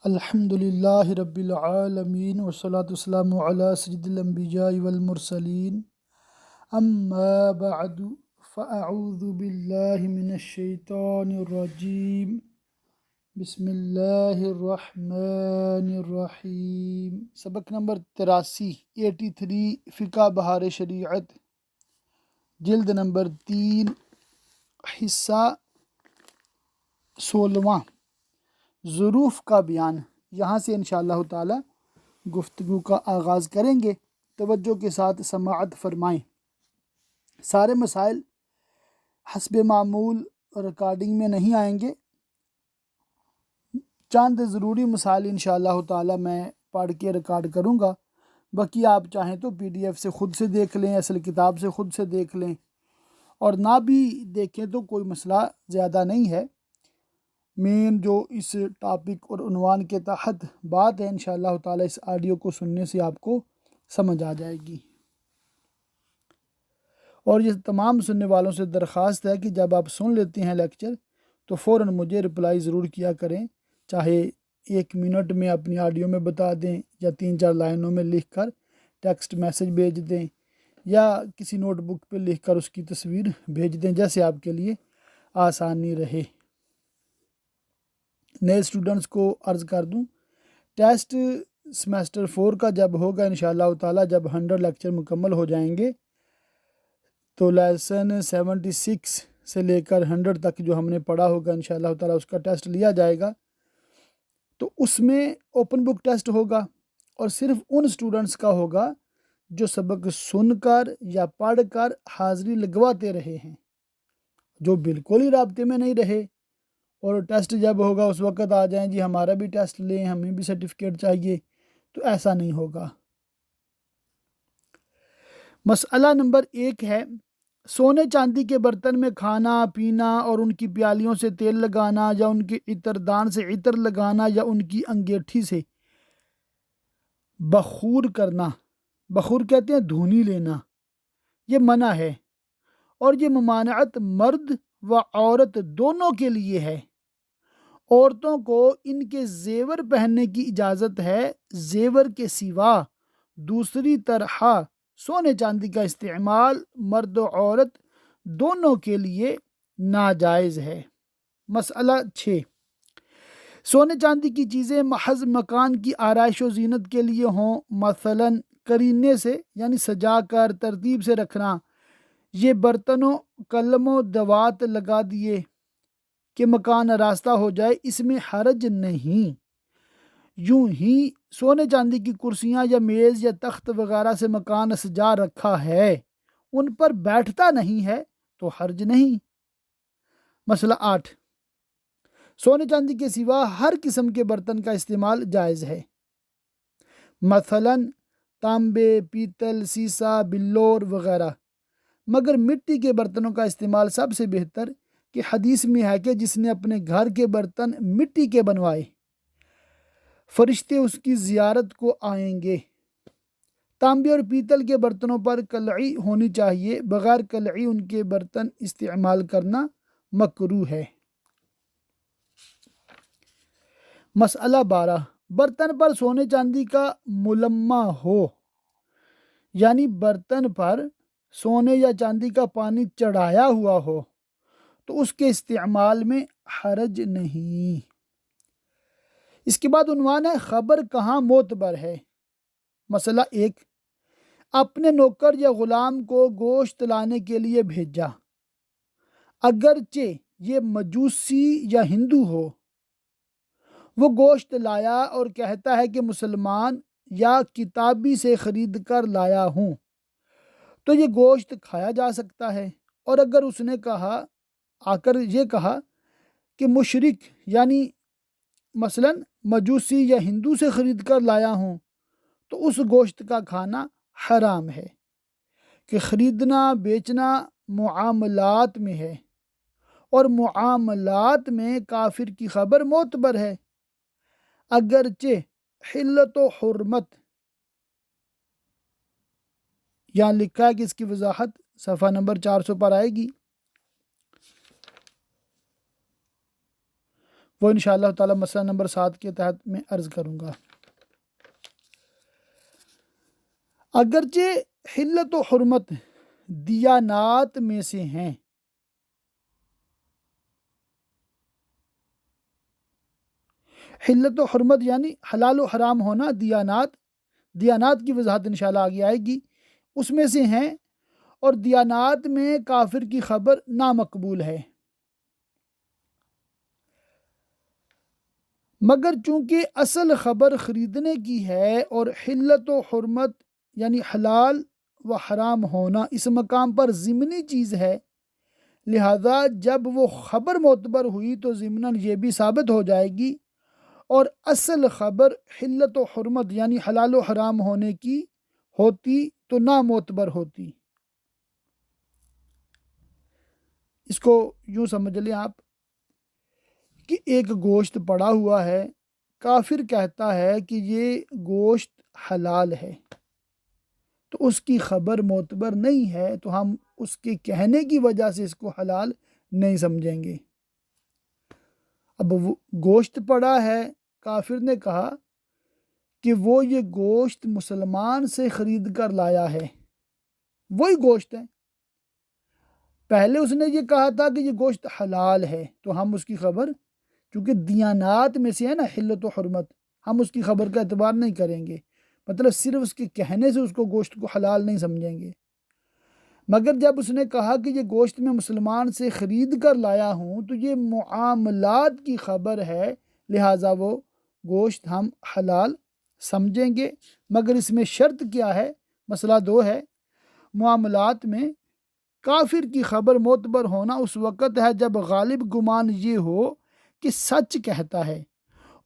الحمد للہ رب العالمین والصلاة والسلام علی سید الانبیاء والمرسلین اما بعد فاعوذ باللہ من الشیطان الرجیم بسم اللہ الرحمن الرحیم۔ سبق نمبر 83 فقہ بہار شریعت، جلد نمبر 3، حصہ 16، ظروف کا بیان۔ یہاں سے انشاءاللہ تعالی گفتگو کا آغاز کریں گے۔ توجہ کے ساتھ سماعت فرمائیں۔ سارے مسائل حسب معمول ریکارڈنگ میں نہیں آئیں گے، چند ضروری مسائل انشاءاللہ تعالی میں پڑھ کے ریکارڈ کروں گا، باقی آپ چاہیں تو PDF سے خود سے دیکھ لیں، اصل کتاب سے خود سے دیکھ لیں، اور نہ بھی دیکھیں تو کوئی مسئلہ زیادہ نہیں ہے۔ مین جو اس ٹاپک اور عنوان کے تحت بات ہے، انشاءاللہ تعالی اس آڈیو کو سننے سے آپ کو سمجھ آ جائے گی۔ اور یہ تمام سننے والوں سے درخواست ہے کہ جب آپ سن لیتے ہیں لیکچر تو فوراً مجھے رپلائی ضرور کیا کریں، چاہے 1 منٹ میں اپنی آڈیو میں بتا دیں، یا 3-4 لائنوں میں لکھ کر ٹیکسٹ میسج بھیج دیں، یا کسی نوٹ بک پہ لکھ کر اس کی تصویر بھیج دیں، جیسے آپ کے لیے آسانی رہے۔ نئے اسٹوڈنٹس کو عرض کر دوں، ٹیسٹ سیمیسٹر 4 کا جب ہوگا انشاءاللہ تعالی، جب 100 لیکچر مکمل ہو جائیں گے تو لیسن 76 سے لے کر 100 تک جو ہم نے پڑھا ہوگا انشاءاللہ تعالی اس کا ٹیسٹ لیا جائے گا۔ تو اس میں اوپن بک ٹیسٹ ہوگا، اور صرف ان اسٹوڈنٹس کا ہوگا جو سبق سن کر یا پڑھ کر حاضری لگواتے رہے ہیں۔ جو بالکل ہی رابطے میں نہیں رہے اور ٹیسٹ جب ہوگا اس وقت آ جائیں جی ہمارا بھی ٹیسٹ لیں، ہمیں بھی سرٹیفکیٹ چاہیے، تو ایسا نہیں ہوگا۔ مسئلہ نمبر 1 ہے، سونے چاندی کے برتن میں کھانا پینا اور ان کی پیالیوں سے تیل لگانا، یا ان کے عطر دان سے عطر لگانا، یا ان کی انگیٹھی سے بخور کرنا، بخور کہتے ہیں دھونی لینا، یہ منع ہے، اور یہ ممانعت مرد و عورت دونوں کے لیے ہے۔ عورتوں کو ان کے زیور پہننے کی اجازت ہے، زیور کے سوا دوسری طرح سونے چاندی کا استعمال مرد و عورت دونوں کے لیے ناجائز ہے۔ مسئلہ 6، سونے چاندی کی چیزیں محض مکان کی آرائش و زینت کے لیے ہوں، مثلاً کرینے سے یعنی سجا کر ترتیب سے رکھنا، یہ برتنوں قلموں دوات لگا دیے کہ مکان راستہ ہو جائے، اس میں حرج نہیں۔ یوں ہی سونے چاندی کی کرسیاں یا میز یا تخت وغیرہ سے مکان سجا رکھا ہے، ان پر بیٹھتا نہیں ہے تو حرج نہیں۔ مسئلہ 8، سونے چاندی کے سوا ہر قسم کے برتن کا استعمال جائز ہے، مثلاً تانبے، پیتل، سیسا، بلور وغیرہ، مگر مٹی کے برتنوں کا استعمال سب سے بہتر، کہ حدیث میں ہے کہ جس نے اپنے گھر کے برتن مٹی کے بنوائے فرشتے اس کی زیارت کو آئیں گے۔ تانبے اور پیتل کے برتنوں پر قلعی ہونی چاہیے، بغیر قلعی ان کے برتن استعمال کرنا مکروہ ہے۔ مسئلہ 12، برتن پر سونے چاندی کا ملمہ ہو، یعنی برتن پر سونے یا چاندی کا پانی چڑھایا ہوا ہو تو اس کے استعمال میں حرج نہیں۔ اس کے بعد عنوان ہے خبر کہاں معتبر ہے۔ مسئلہ 1، اپنے نوکر یا غلام کو گوشت لانے کے لیے بھیجا، اگرچہ یہ مجوسی یا ہندو ہو، وہ گوشت لایا اور کہتا ہے کہ مسلمان یا کتابی سے خرید کر لایا ہوں، تو یہ گوشت کھایا جا سکتا ہے۔ اور اگر اس نے آ کر یہ کہا کہ مشرک یعنی مثلاً مجوسی یا ہندو سے خرید کر لایا ہوں، تو اس گوشت کا کھانا حرام ہے، کہ خریدنا بیچنا معاملات میں ہے، اور معاملات میں کافر کی خبر معتبر ہے، اگرچہ حلت و حرمت، یہاں لکھا ہے کہ اس کی وضاحت صفحہ نمبر 400 پر آئے گی۔ وہ انشاءاللہ تعالی مسئلہ نمبر 7 کے تحت میں عرض کروں گا۔ اگرچہ حلت و حرمت دیانات میں سے ہیں، حلت و حرمت یعنی حلال و حرام ہونا، دیانات کی وضاحت انشاءاللہ آگے آئے گی، اس میں سے ہیں، اور دیانات میں کافر کی خبر نامقبول ہے، مگر چونکہ اصل خبر خریدنے کی ہے اور حلت و حرمت یعنی حلال و حرام ہونا اس مقام پر ضمنی چیز ہے، لہذا جب وہ خبر معتبر ہوئی تو ضمناً یہ بھی ثابت ہو جائے گی، اور اصل خبر حلت و حرمت یعنی حلال و حرام ہونے کی ہوتی تو نامعتبر ہوتی۔ اس کو یوں سمجھ لیں آپ کہ ایک گوشت پڑا ہوا ہے، کافر کہتا ہے کہ یہ گوشت حلال ہے، تو اس کی خبر معتبر نہیں ہے، تو ہم اس کے کہنے کی وجہ سے اس کو حلال نہیں سمجھیں گے۔ اب وہ گوشت پڑا ہے، کافر نے کہا کہ وہ یہ گوشت مسلمان سے خرید کر لایا ہے، وہی گوشت ہے، پہلے اس نے یہ کہا تھا کہ یہ گوشت حلال ہے، تو ہم اس کی خبر، چونکہ دیانات میں سے ہے نا حلت و حرمت، ہم اس کی خبر کا اعتبار نہیں کریں گے، مطلب صرف اس کے کہنے سے اس کو گوشت کو حلال نہیں سمجھیں گے۔ مگر جب اس نے کہا کہ یہ گوشت میں مسلمان سے خرید کر لایا ہوں تو یہ معاملات کی خبر ہے، لہٰذا وہ گوشت ہم حلال سمجھیں گے، مگر اس میں شرط کیا ہے؟ مسئلہ 2 ہے، معاملات میں کافر کی خبر معتبر ہونا اس وقت ہے جب غالب گمان یہ ہو کہ سچ کہتا ہے،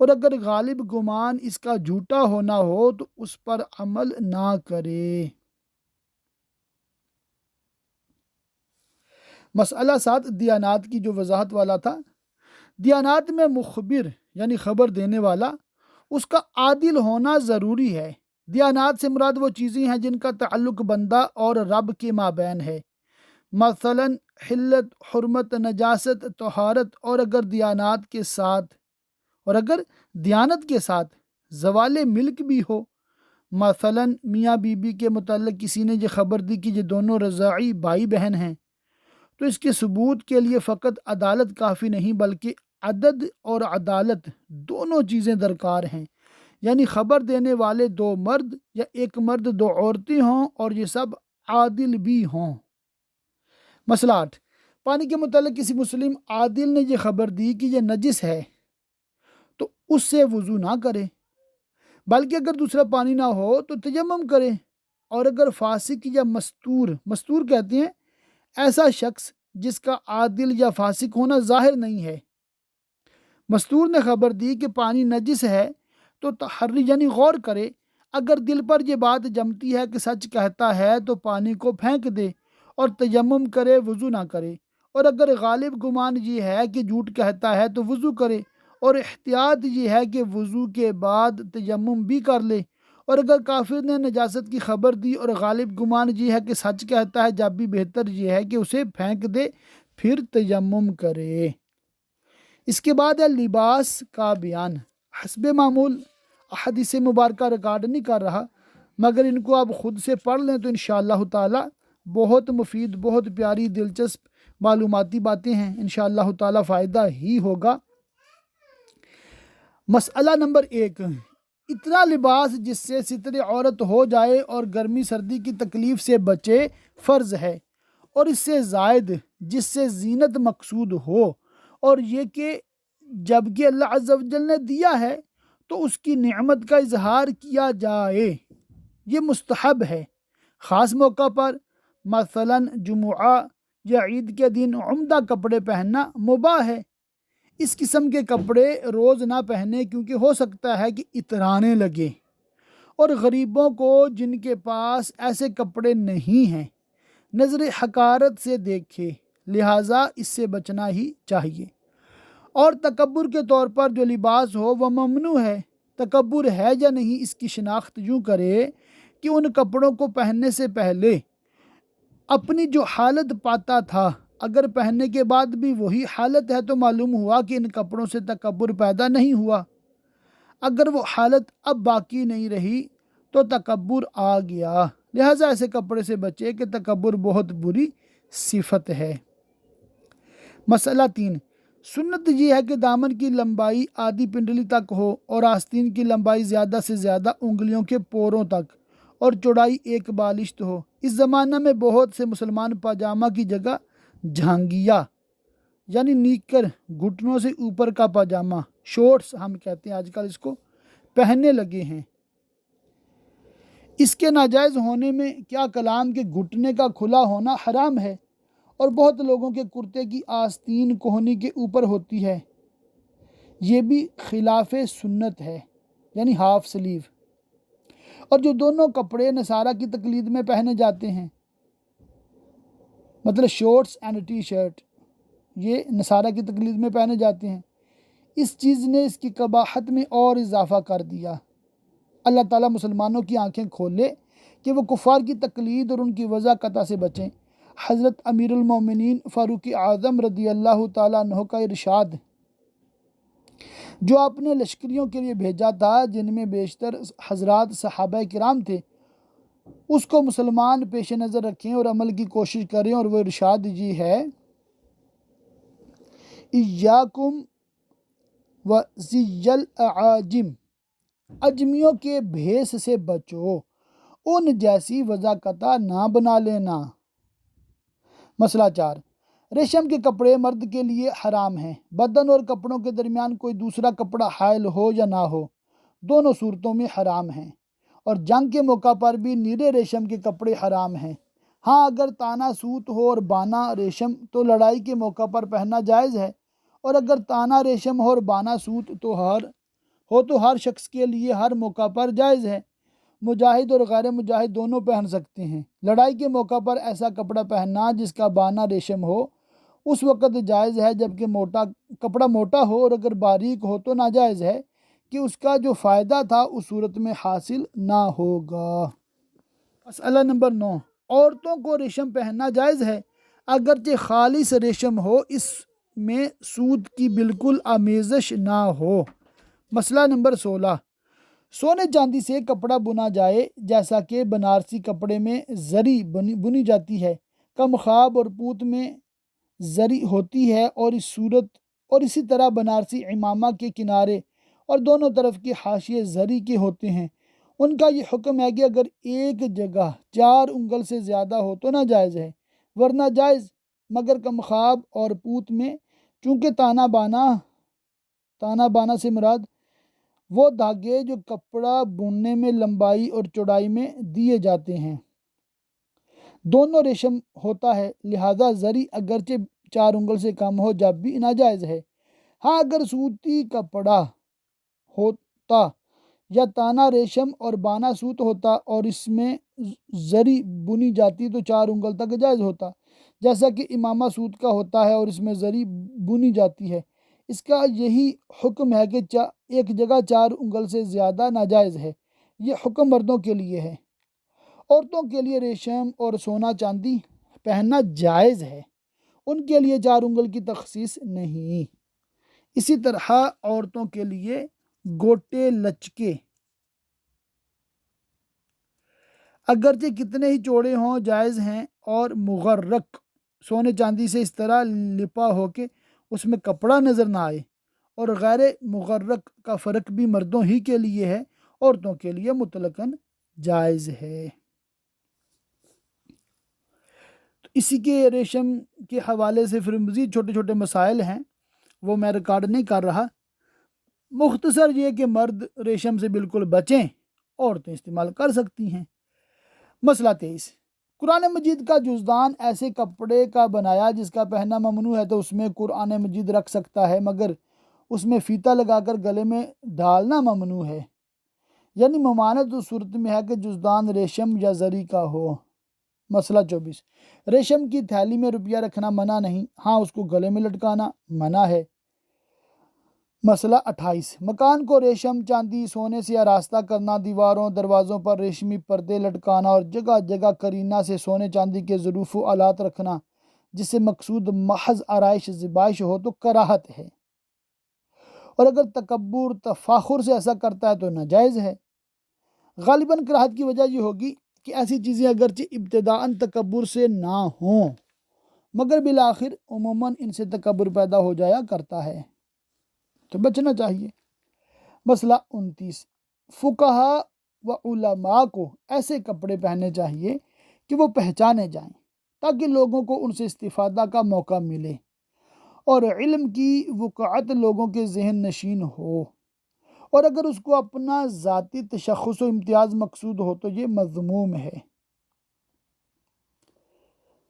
اور اگر غالب گمان اس کا جھوٹا ہونا ہو تو اس پر عمل نہ کرے۔ مسئلہ 7 دیانات کی جو وضاحت والا تھا، دیانات میں مخبر یعنی خبر دینے والا، اس کا عادل ہونا ضروری ہے۔ دیانات سے مراد وہ چیزیں ہیں جن کا تعلق بندہ اور رب کے مابین ہے، مثلا حلت، حرمت، نجاست، طہارت، اور اگر دیانت کے ساتھ زوال ملک بھی ہو، مثلا میاں بی بی کے متعلق کسی نے یہ خبر دی کہ یہ دونوں رضاعی بھائی بہن ہیں، تو اس کے ثبوت کے لیے فقط عدالت کافی نہیں بلکہ عدد اور عدالت دونوں چیزیں درکار ہیں، یعنی خبر دینے والے 2 مرد یا 1 مرد 2 عورتیں ہوں اور یہ سب عادل بھی ہوں۔ مسئلہ 8 پانی کے متعلق کسی مسلم عادل نے یہ خبر دی کہ یہ نجس ہے، تو اس سے وضو نہ کرے، بلکہ اگر دوسرا پانی نہ ہو تو تیمم کرے، اور اگر فاسق یا مستور کہتے ہیں ایسا شخص جس کا عادل یا فاسق ہونا ظاہر نہیں ہے، مستور نے خبر دی کہ پانی نجس ہے، تو تحری یعنی غور کرے، اگر دل پر یہ بات جمتی ہے کہ سچ کہتا ہے تو پانی کو پھینک دے اور تیمم کرے، وضو نہ کرے، اور اگر غالب گمان یہ ہے کہ جھوٹ کہتا ہے تو وضو کرے، اور احتیاط یہ ہے کہ وضو کے بعد تیمم بھی کر لے، اور اگر کافر نے نجاست کی خبر دی اور غالب گمان یہ ہے کہ سچ کہتا ہے، جب بھی بہتر یہ ہے کہ اسے پھینک دے پھر تیمم کرے۔ اس کے بعد ہے لباس کا بیان۔ حسب معمول احادیث مبارکہ ریکارڈ نہیں کر رہا، مگر ان کو آپ خود سے پڑھ لیں تو انشاءاللہ تعالی بہت مفید، بہت پیاری، دلچسپ معلوماتی باتیں ہیں، انشاءاللہ تعالی فائدہ ہی ہوگا۔ مسئلہ نمبر 1 اتنا لباس جس سے ستر عورت ہو جائے اور گرمی سردی کی تکلیف سے بچے فرض ہے، اور اس سے زائد جس سے زینت مقصود ہو، اور یہ کہ جبکہ اللہ عز و جل نے دیا ہے تو اس کی نعمت کا اظہار کیا جائے، یہ مستحب ہے۔ خاص موقع پر مثلا جمعہ یا عید کے دن عمدہ کپڑے پہننا مباح ہے۔ اس قسم کے کپڑے روز نہ پہنے کیونکہ ہو سکتا ہے کہ اترانے لگے، اور غریبوں کو جن کے پاس ایسے کپڑے نہیں ہیں نظر حقارت سے دیکھے، لہٰذا اس سے بچنا ہی چاہیے۔ اور تکبر کے طور پر جو لباس ہو وہ ممنوع ہے۔ تکبر ہے یا نہیں اس کی شناخت یوں کرے کہ ان کپڑوں کو پہننے سے پہلے اپنی جو حالت پاتا تھا اگر پہننے کے بعد بھی وہی حالت ہے تو معلوم ہوا کہ ان کپڑوں سے تکبر پیدا نہیں ہوا۔ اگر وہ حالت اب باقی نہیں رہی تو تکبر آ گیا، لہٰذا ایسے کپڑے سے بچے کہ تکبر بہت بری صفت ہے۔ مسئلہ 3، سنت یہ ہے کہ دامن کی لمبائی آدھی پنڈلی تک ہو اور آستین کی لمبائی زیادہ سے زیادہ انگلیوں کے پوروں تک اور چوڑائی ایک بالشت ہو۔ اس زمانہ میں بہت سے مسلمان پاجامہ کی جگہ جھانگیا یعنی نیکر، گھٹنوں سے اوپر کا پاجامہ، شورٹس ہم کہتے ہیں آج کل اس کو، پہننے لگے ہیں۔ اس کے ناجائز ہونے میں کیا کلام کے گھٹنے کا کھلا ہونا حرام ہے، اور بہت لوگوں کے کرتے کی آستین کوہنی کے اوپر ہوتی ہے، یہ بھی خلاف سنت ہے، یعنی ہاف سلیو۔ اور جو دونوں کپڑے نصارہ کی تقلید میں پہنے جاتے ہیں، مطلب شورٹس اینڈ ٹی شرٹ، یہ نصارہ کی تقلید میں پہنے جاتے ہیں، اس چیز نے اس کی قباحت میں اور اضافہ کر دیا۔ اللہ تعالیٰ مسلمانوں کی آنکھیں کھولے کہ وہ کفار کی تقلید اور ان کی وضاقتہ سے بچیں۔ حضرت امیر المومنین فاروق اعظم رضی اللہ تعالیٰ عنہ کا ارشاد، جو آپ نے لشکریوں کے لیے بھیجا تھا جن میں بیشتر حضرات صحابہ کرام تھے، اس کو مسلمان پیش نظر رکھیں اور عمل کی کوشش کریں، اور وہ ارشاد یہ ہے، ایاکم وزی الاعاجم، اجمیوں کے بھیس سے بچو، ان جیسی وضاقتہ نہ بنا لینا۔ مسئلہ 4، ریشم کے کپڑے مرد کے لیے حرام ہیں۔ بدن اور کپڑوں کے درمیان کوئی دوسرا کپڑا حائل ہو یا نہ ہو، دونوں صورتوں میں حرام ہیں، اور جنگ کے موقع پر بھی نیرے ریشم کے کپڑے حرام ہیں۔ ہاں اگر تانا سوت ہو اور بانا ریشم تو لڑائی کے موقع پر پہننا جائز ہے، اور اگر تانا ریشم ہو اور بانا سوت تو ہر شخص کے لیے ہر موقع پر جائز ہے۔ مجاہد اور غیر مجاہد دونوں پہن سکتے ہیں۔ لڑائی کے موقع پر ایسا کپڑا پہننا جس کا بانا ریشم ہو اس وقت جائز ہے جبکہ کپڑا موٹا ہو، اور اگر باریک ہو تو ناجائز ہے کہ اس کا جو فائدہ تھا اس صورت میں حاصل نہ ہوگا۔ مسئلہ نمبر 9، عورتوں کو ریشم پہننا جائز ہے اگرچہ خالص ریشم ہو، اس میں سود کی بالکل آمیزش نہ ہو۔ مسئلہ نمبر 16، سونے چاندی سے کپڑا بنا جائے جیسا کہ بنارسی کپڑے میں زری بنی جاتی ہے، کم خواب اور پوت میں زری ہوتی ہے، اور اسی طرح بنارسی امامہ کے کنارے اور دونوں طرف کے حاشیے زری کے ہوتے ہیں۔ ان کا یہ حکم ہے کہ اگر ایک جگہ 4 انگل سے زیادہ ہو تو ناجائز ہے، ورنہ جائز مگر کم خواب اور پوت میں، چونکہ تانا بانا سے مراد وہ دھاگے جو کپڑا بننے میں لمبائی اور چوڑائی میں دیے جاتے ہیں، دونوں ریشم ہوتا ہے، لہذا زری اگرچہ 4 انگل سے کم ہو جب بھی ناجائز ہے۔ ہاں اگر سوتی کپڑا ہوتا یا تانا ریشم اور بانا سوت ہوتا اور اس میں زری بنی جاتی تو 4 انگل تک جائز ہوتا، جیسا کہ امامہ سوت کا ہوتا ہے اور اس میں زری بنی جاتی ہے۔ اس کا یہی حکم ہے کہ ایک جگہ 4 انگل سے زیادہ ناجائز ہے۔ یہ حکم مردوں کے لیے ہے۔ عورتوں کے لیے ریشم اور سونا چاندی پہننا جائز ہے، ان کے لیے 4 انگل کی تخصیص نہیں۔ اسی طرح عورتوں کے لیے گوٹے لچکے اگرچہ کتنے ہی چوڑے ہوں جائز ہیں، اور مغرق سونے چاندی سے اس طرح لپا ہو کہ اس میں کپڑا نظر نہ آئے، اور غیر مغرق کا فرق بھی مردوں ہی کے لیے ہے، عورتوں کے لیے مطلقاً جائز ہے۔ تو اسی کے ریشم کے حوالے سے پھر مزید چھوٹے چھوٹے مسائل ہیں، وہ میں ریکارڈ نہیں کر رہا۔ مختصر یہ کہ مرد ریشم سے بالکل بچیں، عورتیں استعمال کر سکتی ہیں۔ مسئلہ 23، قرآن مجید کا جزدان ایسے کپڑے کا بنایا جس کا پہننا ممنوع ہے تو اس میں قرآن مجید رکھ سکتا ہے، مگر اس میں فیتہ لگا کر گلے میں ڈالنا ممنوع ہے، یعنی ممانعت اس صورت میں ہے کہ جزدان ریشم یا زری کا ہو۔ مسئلہ 24، ریشم کی تھیلی میں روپیہ رکھنا منع نہیں، ہاں اس کو گلے میں لٹکانا منع ہے۔ مسئلہ 28، مکان کو ریشم چاندی سونے سے آراستہ کرنا، دیواروں دروازوں پر ریشمی پردے لٹکانا اور جگہ جگہ کرینہ سے سونے چاندی کے ظروف و آلات رکھنا، جس سے مقصود محض آرائش زیبائش ہو تو کراہت ہے، اور اگر تکبر تفاخر سے ایسا کرتا ہے تو ناجائز ہے۔ غالباً کراہت کی وجہ یہ ہوگی کہ ایسی چیزیں اگرچہ ابتداءً تکبر سے نہ ہوں مگر بالآخر عموماً ان سے تکبر پیدا ہو جایا کرتا ہے، تو بچنا چاہیے۔ مسئلہ 29، فقہا و علماء کو ایسے کپڑے پہننے چاہیے کہ وہ پہچانے جائیں تاکہ لوگوں کو ان سے استفادہ کا موقع ملے اور علم کی وقعت لوگوں کے ذہن نشین ہو، اور اگر اس کو اپنا ذاتی تشخص و امتیاز مقصود ہو تو یہ مذموم ہے،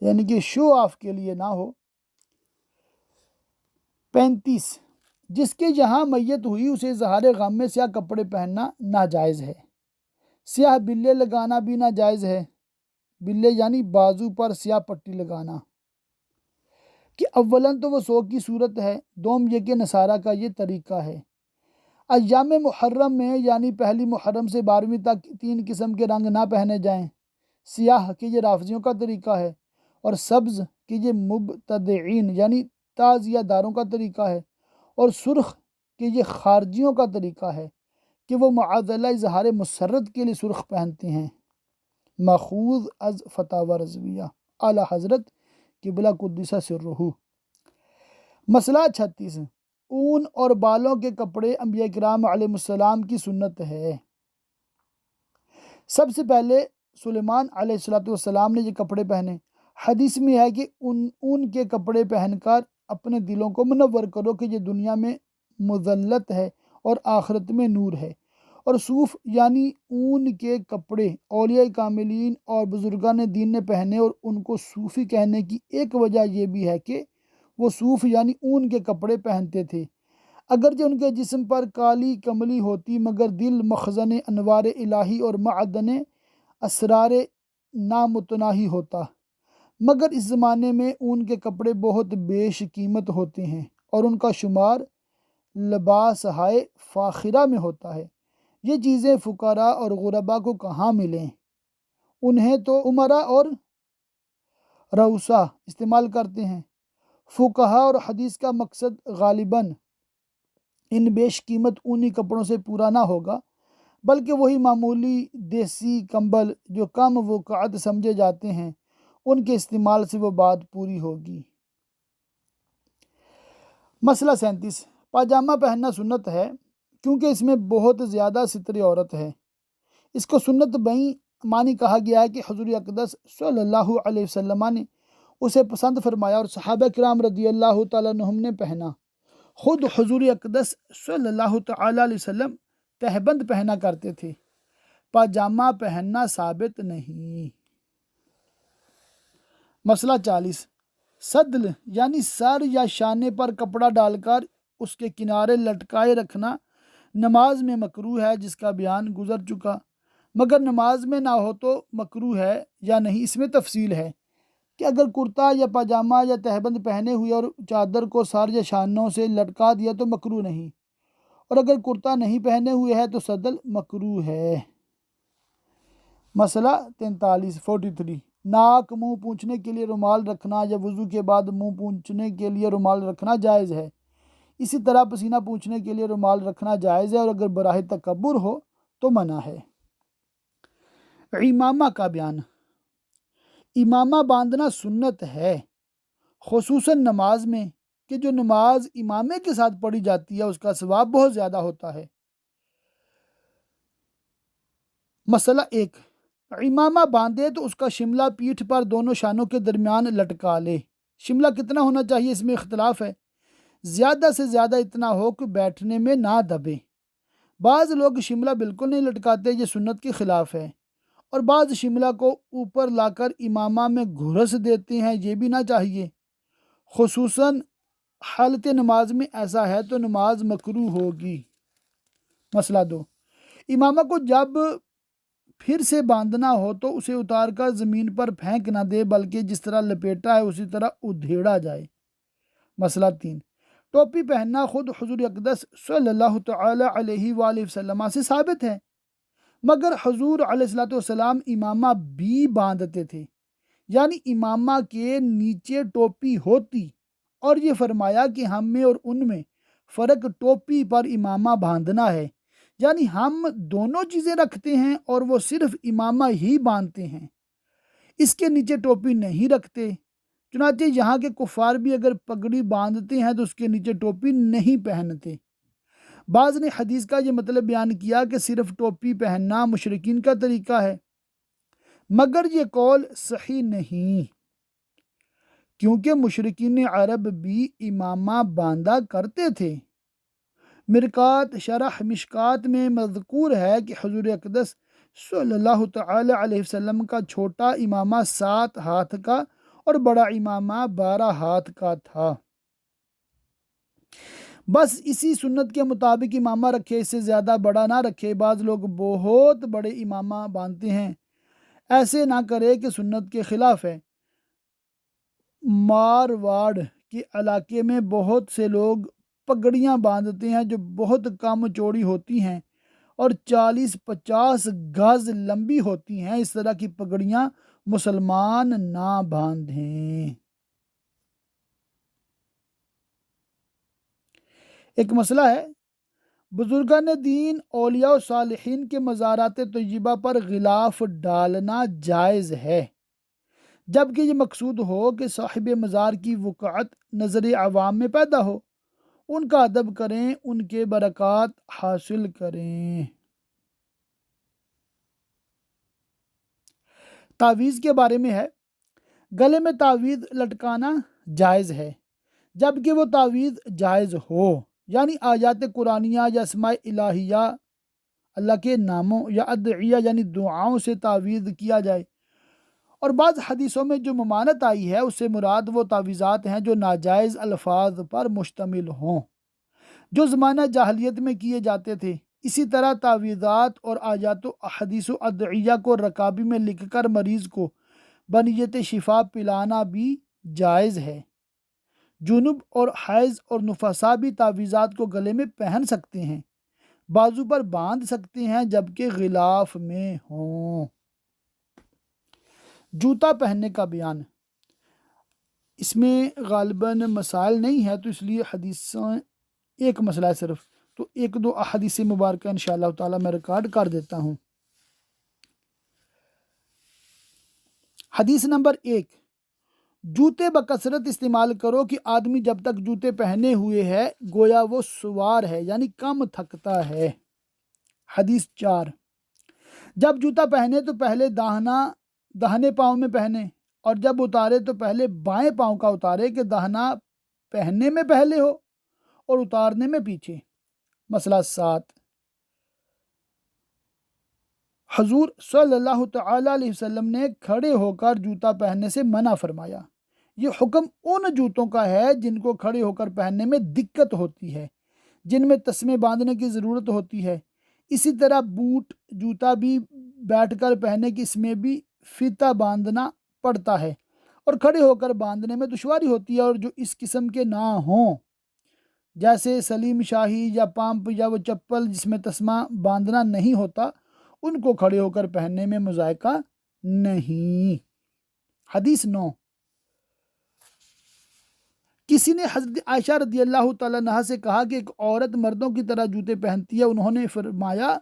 یعنی کہ شو آف کے لیے نہ ہو۔ 35، جس کے یہاں میت ہوئی اسے اظہار غم میں سیاہ کپڑے پہننا ناجائز ہے۔ سیاہ بلے لگانا بھی ناجائز ہے، بلے یعنی بازو پر سیاہ پٹی لگانا، کہ اولاً تو وہ سو کی صورت ہے، دوم یہ کہ نصارہ کا یہ طریقہ ہے۔ ایام محرم میں یعنی پہلی محرم سے 12ویں تک 3 قسم کے رنگ نہ پہنے جائیں، سیاہ کہ یہ رافضیوں کا طریقہ ہے، اور سبز کہ یہ مبتدعین یعنی تعزیہ داروں کا طریقہ ہے، اور سرخ کہ یہ خارجیوں کا طریقہ ہے کہ وہ معاذ اللہ اظہار مسرت کے لیے سرخ پہنتے ہیں، ماخوذ از فتاوی رضویہ اعلیٰ حضرت قبلہ قدس سرہ۔ مسئلہ 36، اون اور بالوں کے کپڑے انبیاء کرام علیہ السلام کی سنت ہے۔ سب سے پہلے سلیمان علیہ السلام نے یہ کپڑے پہنے۔ حدیث میں ہے کہ اون کے کپڑے پہن کر اپنے دلوں کو منور کرو کہ یہ دنیا میں مذلت ہے اور آخرت میں نور ہے، اور صوف یعنی اون کے کپڑے اولیاء کاملین اور بزرگان دین نے پہنے، اور ان کو صوفی کہنے کی ایک وجہ یہ بھی ہے کہ وہ صوف یعنی اون کے کپڑے پہنتے تھے، اگرچہ ان کے جسم پر کالی کملی ہوتی مگر دل مخزن انوار الہی اور معدن اسرار نامتناہی ہوتا۔ مگر اس زمانے میں اون کے کپڑے بہت بیش قیمت ہوتے ہیں اور ان کا شمار لباس ہائے فاخرہ میں ہوتا ہے۔ یہ چیزیں فقراء اور غرباء کو کہاں ملیں، انہیں تو امراء اور رؤساء استعمال کرتے ہیں۔ فقہا اور حدیث کا مقصد غالباً ان بیش قیمت اونی کپڑوں سے پورا نہ ہوگا بلکہ وہی معمولی دیسی کمبل جو کم وقعت سمجھے جاتے ہیں ان کے استعمال سے وہ بات پوری ہوگی۔ مسئلہ 37، پاجامہ پہننا سنت ہے کیونکہ اس میں بہت زیادہ ستر عورت ہے۔ اس کو سنت بیں معنی کہا گیا ہے کہ حضور اقدس صلی اللہ علیہ وسلم نے اسے پسند فرمایا اور صحابہ کرام رضی اللہ تعالیٰ عنہم نے پہنا۔ خود حضور اقدس صلی اللہ تعالیٰ علیہ وسلم تہبند پہنا کرتے تھے، پاجامہ پہننا ثابت نہیں۔ مسئلہ 40، صدل یعنی سر یا شانے پر کپڑا ڈال کر اس کے کنارے لٹکائے رکھنا نماز میں مکروہ ہے، جس کا بیان گزر چکا، مگر نماز میں نہ ہو تو مکروہ ہے یا نہیں اس میں تفصیل ہے کہ اگر کرتا یا پاجامہ یا تہبند پہنے ہوئے اور چادر کو سر یا شانوں سے لٹکا دیا تو مکروہ نہیں، اور اگر کرتا نہیں پہنے ہوئے ہے تو صدل مکروہ ہے۔ مسئلہ 43، ناک منہ پونچھنے کے لیے رومال رکھنا یا وضو کے بعد منہ پونچھنے کے لیے رومال رکھنا جائز ہے، اسی طرح پسینہ پونچھنے کے لیے رومال رکھنا جائز ہے، اور اگر براہ تکبر ہو تو منع ہے۔ امامہ کا بیان، امامہ باندھنا سنت ہے خصوصاً نماز میں کہ جو نماز امامے کے ساتھ پڑھی جاتی ہے اس کا ثواب بہت زیادہ ہوتا ہے۔ مسئلہ 1، امامہ باندھے تو اس کا شملہ پیٹھ پر دونوں شانوں کے درمیان لٹکا لے۔ شملہ کتنا ہونا چاہیے اس میں اختلاف ہے، زیادہ سے زیادہ اتنا ہو کہ بیٹھنے میں نہ دبے۔ بعض لوگ شملہ بالکل نہیں لٹکاتے، یہ سنت کے خلاف ہے، اور بعض شملہ کو اوپر لا کر امامہ میں گھرس دیتے ہیں، یہ بھی نہ چاہیے۔ خصوصاً حالت نماز میں ایسا ہے تو نماز مکروہ ہوگی۔ مسئلہ 2، امامہ کو جب پھر سے باندھنا ہو تو اسے اتار کر زمین پر پھینک نہ دے بلکہ جس طرح لپیٹا ہے اسی طرح ادھیڑا جائے۔ مسئلہ 3، ٹوپی پہننا خود حضور اقدس صلی اللہ تعالی علیہ وآلہ وسلم سے ثابت ہے، مگر حضور علیہ السلام امامہ بھی باندھتے تھے، یعنی امامہ کے نیچے ٹوپی ہوتی، اور یہ فرمایا کہ ہم میں اور ان میں فرق ٹوپی پر امامہ باندھنا ہے، یعنی ہم دونوں چیزیں رکھتے ہیں اور وہ صرف امامہ ہی باندھتے ہیں، اس کے نیچے ٹوپی نہیں رکھتے۔ چنانچہ یہاں کے کفار بھی اگر پگڑی باندھتے ہیں تو اس کے نیچے ٹوپی نہیں پہنتے۔ بعض نے حدیث کا یہ مطلب بیان کیا کہ صرف ٹوپی پہننا مشرکین کا طریقہ ہے، مگر یہ قول صحیح نہیں، کیونکہ مشرکین عرب بھی امامہ باندھا کرتے تھے۔ مرکات شرح مشکات میں مذکور ہے کہ حضور اقدس صلی اللہ تعالی علیہ وسلم کا چھوٹا امامہ 7 ہاتھ کا اور بڑا امامہ 12 ہاتھ کا تھا۔ بس اسی سنت کے مطابق امامہ رکھے، اس سے زیادہ بڑا نہ رکھے۔ بعض لوگ بہت بڑے امامہ باندھتے ہیں، ایسے نہ کرے کہ سنت کے خلاف ہے۔ مارواڑ کے علاقے میں بہت سے لوگ پگڑیاں باندھتے ہیں جو بہت کم چوڑی ہوتی ہیں اور 40-50 گز لمبی ہوتی ہیں۔ اس طرح کی پگڑیاں مسلمان نہ باندھیں۔ ایک مسئلہ ہے، بزرگان دین اولیاء و صالحین کے مزارات طیبہ پر غلاف ڈالنا جائز ہے، جبکہ یہ مقصود ہو کہ صاحب مزار کی وقعت نظر عوام میں پیدا ہو، ان کا ادب کریں، ان کے برکات حاصل کریں۔ تعویذ کے بارے میں ہے، گلے میں تعویذ لٹکانا جائز ہے، جبکہ وہ تعویذ جائز ہو، یعنی آیات قرآنیہ یا اسماء الہیہ، اللہ کے ناموں یا ادعیہ یعنی دعاؤں سے تعویذ کیا جائے۔ اور بعض حدیثوں میں جو ممانت آئی ہے اس سے مراد وہ تعویذات ہیں جو ناجائز الفاظ پر مشتمل ہوں، جو زمانہ جاہلیت میں کیے جاتے تھے۔ اسی طرح تعویذات اور آیات و احادیث و ادعیہ کو رکابی میں لکھ کر مریض کو بنیت شفا پلانا بھی جائز ہے۔ جنوب اور حیض اور نفسا بھی تعویذات کو گلے میں پہن سکتے ہیں، بازو پر باندھ سکتے ہیں، جبکہ غلاف میں ہوں۔ جوتا پہننے کا بیان، اس میں غالباً مسائل نہیں ہے تو اس لیے حدیثیں ایک مسئلہ ہے صرف، تو 1-2 احادیث مبارکہ انشاءاللہ تعالی میں ریکارڈ کر دیتا ہوں۔ حدیث نمبر 1، جوتے بکثرت استعمال کرو کہ آدمی جب تک جوتے پہنے ہوئے ہے گویا وہ سوار ہے، یعنی کم تھکتا ہے۔ حدیث 4، جب جوتا پہنے تو پہلے داہنے پاؤں میں پہنے، اور جب اتارے تو پہلے بائیں پاؤں کا اتارے کہ داہنا پہننے میں پہلے ہو اور اتارنے میں پیچھے۔ مسئلہ 7، حضور صلی اللہ تعالی علیہ وسلم نے کھڑے ہو کر جوتا پہننے سے منع فرمایا۔ یہ حکم ان جوتوں کا ہے جن کو کھڑے ہو کر پہننے میں دقت ہوتی ہے، جن میں تسمے باندھنے کی ضرورت ہوتی ہے۔ اسی طرح بوٹ جوتا بھی بیٹھ کر پہنے کہ اس میں بھی فیتہ باندھنا پڑتا ہے اور کھڑے ہو کر باندھنے میں دشواری ہوتی ہے، اور جو اس قسم کے نہ ہوں جیسے سلیم شاہی یا پامپ یا وہ چپل جس میں تسمہ باندھنا نہیں ہوتا، ان کو کھڑے ہو کر پہننے میں مذائقہ نہیں۔ حدیث 9، کسی نے حضرت عائشہ رضی اللہ تعالیٰ عنہا سے کہا کہ ایک عورت مردوں کی طرح جوتے پہنتی ہے۔ انہوں نے فرمایا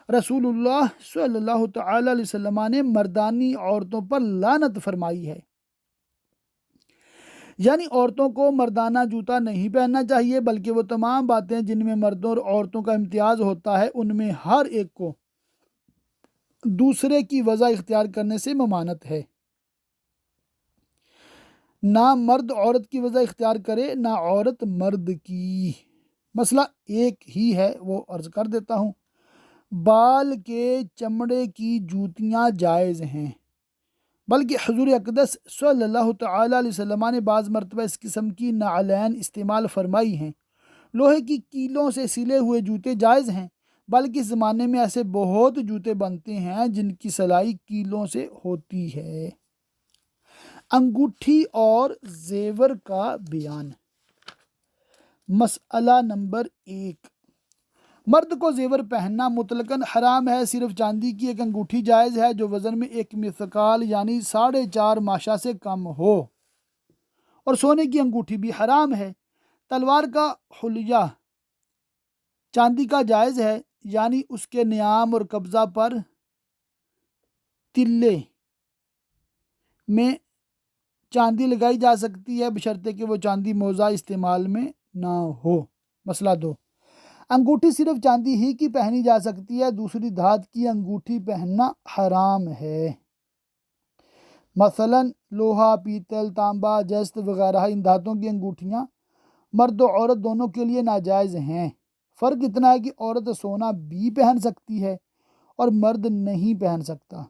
رسول اللہ صلی اللہ تعالی علیہ وسلم نے مردانی عورتوں پر لعنت فرمائی ہے، یعنی عورتوں کو مردانہ جوتا نہیں پہننا چاہیے، بلکہ وہ تمام باتیں جن میں مردوں اور عورتوں کا امتیاز ہوتا ہے ان میں ہر ایک کو دوسرے کی وضع اختیار کرنے سے ممانت ہے۔ نہ مرد عورت کی وضع اختیار کرے، نہ عورت مرد کی۔ مسئلہ ایک ہی ہے، وہ عرض کر دیتا ہوں۔ بال کے چمڑے کی جوتیاں جائز ہیں، بلکہ حضور اقدس صلی اللہ تعالی علیہ وسلم نے بعض مرتبہ اس قسم کی نعلین استعمال فرمائی ہیں۔ لوہے کی کیلوں سے سلے ہوئے جوتے جائز ہیں، بلکہ اس زمانے میں ایسے بہت جوتے بنتے ہیں جن کی سلائی کیلوں سے ہوتی ہے۔ انگوٹھی اور زیور کا بیان، مسئلہ نمبر 1، مرد کو زیور پہننا مطلقاً حرام ہے، صرف چاندی کی ایک انگوٹھی جائز ہے جو وزن میں 1 مثقال یعنی 4.5 ماشا سے کم ہو، اور سونے کی انگوٹھی بھی حرام ہے۔ تلوار کا حلیہ چاندی کا جائز ہے، یعنی اس کے نیام اور قبضہ پر تلے میں چاندی لگائی جا سکتی ہے بشرطے کہ وہ چاندی موزہ استعمال میں نہ ہو۔ مسئلہ 2، انگوٹھی صرف چاندی ہی کی پہنی جا سکتی ہے، دوسری دھات کی انگوٹھی پہننا حرام ہے۔ مثلا لوہا، پیتل، تانبا، جست وغیرہ ان دھاتوں کی انگوٹھیاں مرد و عورت دونوں کے لیے ناجائز ہیں۔ فرق اتنا ہے کہ عورت سونا بھی پہن سکتی ہے اور مرد نہیں پہن سکتا۔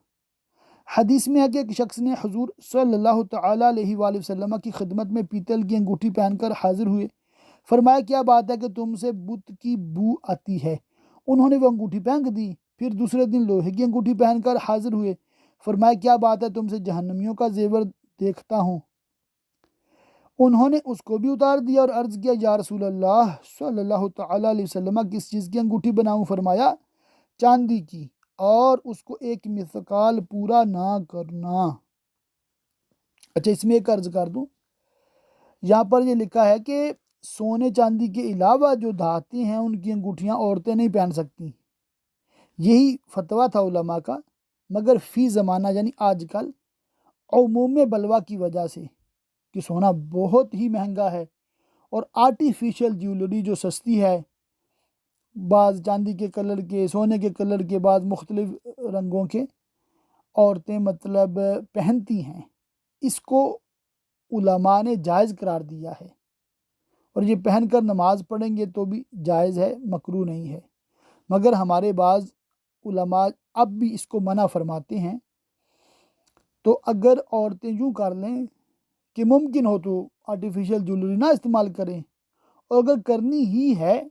حدیث میں ہے کہ ایک شخص نے حضور صلی اللہ تعالیٰ علیہ وآلہ وسلم کی خدمت میں پیتل کی انگوٹھی پہن کر حاضر ہوئے۔ فرمایا کیا بات ہے کہ تم سے بت کی بو آتی ہے؟ انہوں نے وہ انگوٹھی پھینک دی۔ پھر دوسرے دن لوہے کی انگوٹھی پہن کر حاضر ہوئے۔ فرمایا کیا بات ہے تم سے جہنمیوں کا زیور دیکھتا ہوں؟ انہوں نے اس کو بھی اتار دیا اور عرض کیا یا رسول اللہ صلی اللہ تعالیٰ علیہ وسلم کس چیز کی انگوٹھی بناؤں؟ فرمایا چاندی کی، اور اس کو 1 مثقال پورا نہ کرنا۔ اچھا، اس میں ایک عرض کر دوں، یہاں پر یہ لکھا ہے کہ سونے چاندی کے علاوہ جو دھاتیں ہیں ان کی انگوٹھیاں عورتیں نہیں پہن سکتی۔ یہی فتویٰ تھا علماء کا، مگر فی زمانہ یعنی آج کل عموم بلوا کی وجہ سے کہ سونا بہت ہی مہنگا ہے اور آرٹیفیشل جیولری جو سستی ہے، بعض چاندی کے کلر کے، سونے کے کلر کے، بعض مختلف رنگوں کے عورتیں مطلب پہنتی ہیں، اس کو علماء نے جائز قرار دیا ہے، اور یہ پہن کر نماز پڑھیں گے تو بھی جائز ہے، مکروہ نہیں ہے۔ مگر ہمارے بعض علماء اب بھی اس کو منع فرماتے ہیں۔ تو اگر عورتیں یوں کر لیں کہ ممکن ہو تو آرٹیفیشل جیولری نہ استعمال کریں، اور اگر کرنی ہی ہے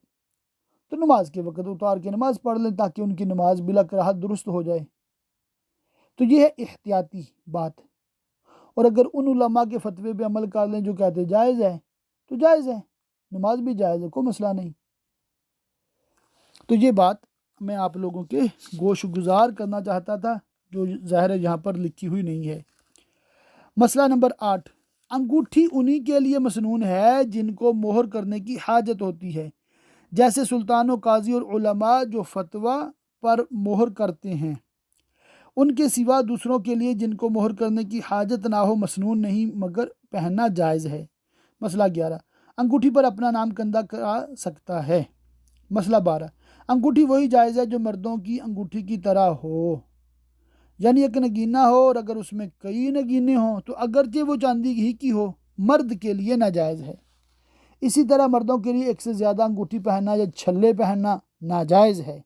تو نماز کے وقت اتار کے نماز پڑھ لیں تاکہ ان کی نماز بلا کراہت درست ہو جائے۔ تو یہ ہے احتیاطی بات، اور اگر ان علماء کے فتوے پہ عمل کر لیں جو کہتے جائز ہے تو جائز ہے، نماز بھی جائز ہے، کوئی مسئلہ نہیں۔ تو یہ بات میں آپ لوگوں کے گوش گزار کرنا چاہتا تھا، جو ظاہر ہے یہاں پر لکھی ہوئی نہیں ہے۔ مسئلہ نمبر 8، انگوٹھی انہی کے لیے مسنون ہے جن کو مہر کرنے کی حاجت ہوتی ہے، جیسے سلطان و قاضی اور علماء جو فتویٰ پر مہر کرتے ہیں۔ ان کے سوا دوسروں کے لیے جن کو مہر کرنے کی حاجت نہ ہو مسنون نہیں، مگر پہننا جائز ہے۔ مسئلہ 11، انگوٹھی پر اپنا نام کندہ کرا سکتا ہے۔ مسئلہ 12، انگوٹھی وہی جائز ہے جو مردوں کی انگوٹھی کی طرح ہو، یعنی ایک نگینہ ہو، اور اگر اس میں کئی نگینے ہوں تو اگرچہ وہ چاندی ہی کی ہو مرد کے لیے ناجائز ہے۔ اسی طرح مردوں کے لیے ایک سے زیادہ انگوٹھی پہننا یا چھلے پہننا ناجائز ہے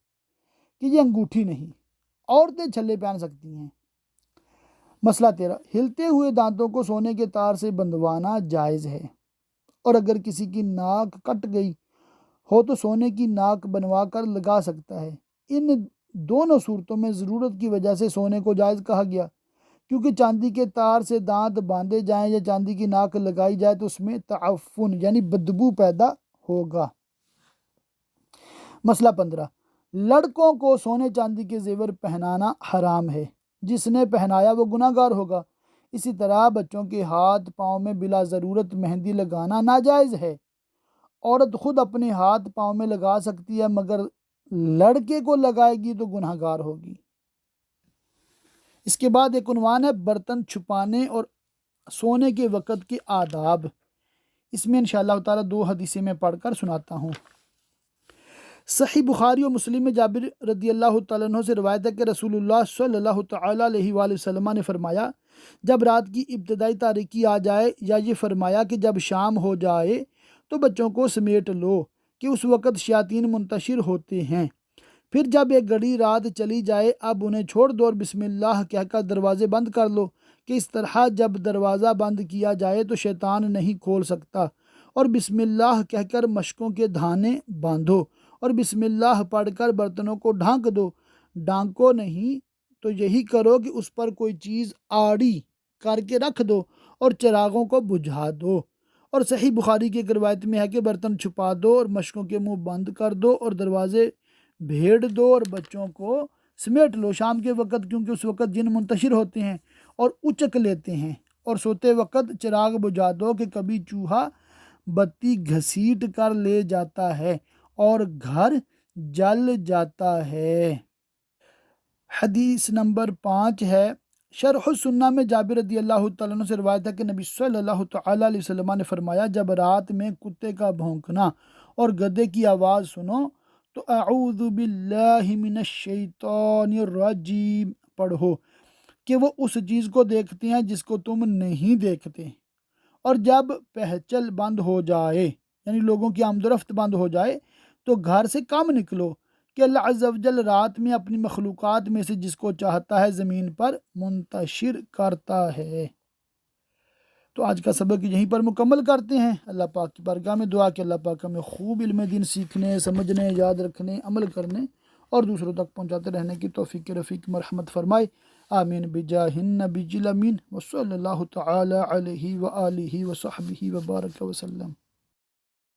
کہ یہ انگوٹھی نہیں، عورتیں چھلے پہن سکتی ہیں۔ مسئلہ 13، ہلتے ہوئے دانتوں کو سونے کے تار سے بندھوانا جائز ہے، اور اگر کسی کی ناک کٹ گئی ہو تو سونے کی ناک بنوا کر لگا سکتا ہے۔ ان دونوں صورتوں میں ضرورت کی وجہ سے سونے کو جائز کہا گیا، کیونکہ چاندی کے تار سے دانت باندھے جائیں یا چاندی کی ناک لگائی جائے تو اس میں تعفن یعنی بدبو پیدا ہوگا۔ مسئلہ 15، لڑکوں کو سونے چاندی کے زیور پہنانا حرام ہے، جس نے پہنایا وہ گناہ گار ہوگا۔ اسی طرح بچوں کے ہاتھ پاؤں میں بلا ضرورت مہندی لگانا ناجائز ہے۔ عورت خود اپنے ہاتھ پاؤں میں لگا سکتی ہے، مگر لڑکے کو لگائے گی تو گناہ گار ہوگی۔ اس کے بعد ایک عنوان ہے برتن چھپانے اور سونے کے وقت کے آداب۔ اس میں انشاءاللہ تعالیٰ 2 حدیثیں میں پڑھ کر سناتا ہوں۔ صحیح بخاری و مسلم میں جابر رضی اللہ تعالیٰ عنہ سے روایت ہے کہ رسول اللہ صلی اللہ تعالیٰ علیہ وآلہ وسلم نے فرمایا، جب رات کی ابتدائی تاریکی آ جائے، یا یہ فرمایا کہ جب شام ہو جائے تو بچوں کو سمیٹ لو کہ اس وقت شیاطین منتشر ہوتے ہیں۔ پھر جب ایک گھڑی رات چلی جائے اب انہیں چھوڑ دو اور بسم اللہ کہہ کر دروازے بند کر لو، کہ اس طرح جب دروازہ بند کیا جائے تو شیطان نہیں کھول سکتا، اور بسم اللہ کہہ کر مشکوں کے دھانے باندھو، اور بسم اللہ پڑھ کر برتنوں کو ڈھانک دو، ڈھانکو نہیں تو یہی کرو کہ اس پر کوئی چیز آڑی کر کے رکھ دو اور چراغوں کو بجھا دو۔ اور صحیح بخاری کی ایک روایت میں ہے کہ برتن چھپا دو اور مشکوں کے منہ بند کر دو اور دروازے بھیڑ دو اور بچوں کو سمیٹ لو شام کے وقت، کیونکہ اس وقت جن منتشر ہوتے ہیں اور اچک لیتے ہیں، اور سوتے وقت چراغ بجھا دو کہ کبھی چوہا بتی گھسیٹ کر لے جاتا ہے اور گھر جل جاتا ہے۔ حدیث نمبر 5 ہے، شرح السنہ میں جابر رضی اللہ تعالیٰ عنہ سے روایت ہے کہ نبی صلی اللہ تعالیٰ علیہ وسلم نے فرمایا، جب رات میں کتے کا بھونکنا اور گدھے کی آواز سنو تو اعوذ باللہ من الشیطان الرجیم پڑھو کہ وہ اس چیز کو دیکھتے ہیں جس کو تم نہیں دیکھتے، اور جب پہچل بند ہو جائے یعنی لوگوں کی آمد و رفت بند ہو جائے تو گھر سے کم نکلو کہ اللہ عز و جل رات میں اپنی مخلوقات میں سے جس کو چاہتا ہے زمین پر منتشر کرتا ہے۔ تو آج کا سبق یہیں پر مکمل کرتے ہیں۔ اللہ پاک کی بارگاہ میں دعا کہ اللہ پاک ہمیں خوب علم دین سیکھنے، سمجھنے، یاد رکھنے، عمل کرنے اور دوسروں تک پہنچاتے رہنے کی توفیق رفیق مرحمت فرمائے، آمین بجاہ النبی الامین وصلی اللہ تعالی علیہ وآلہ وصحبہ وبارک وسلم۔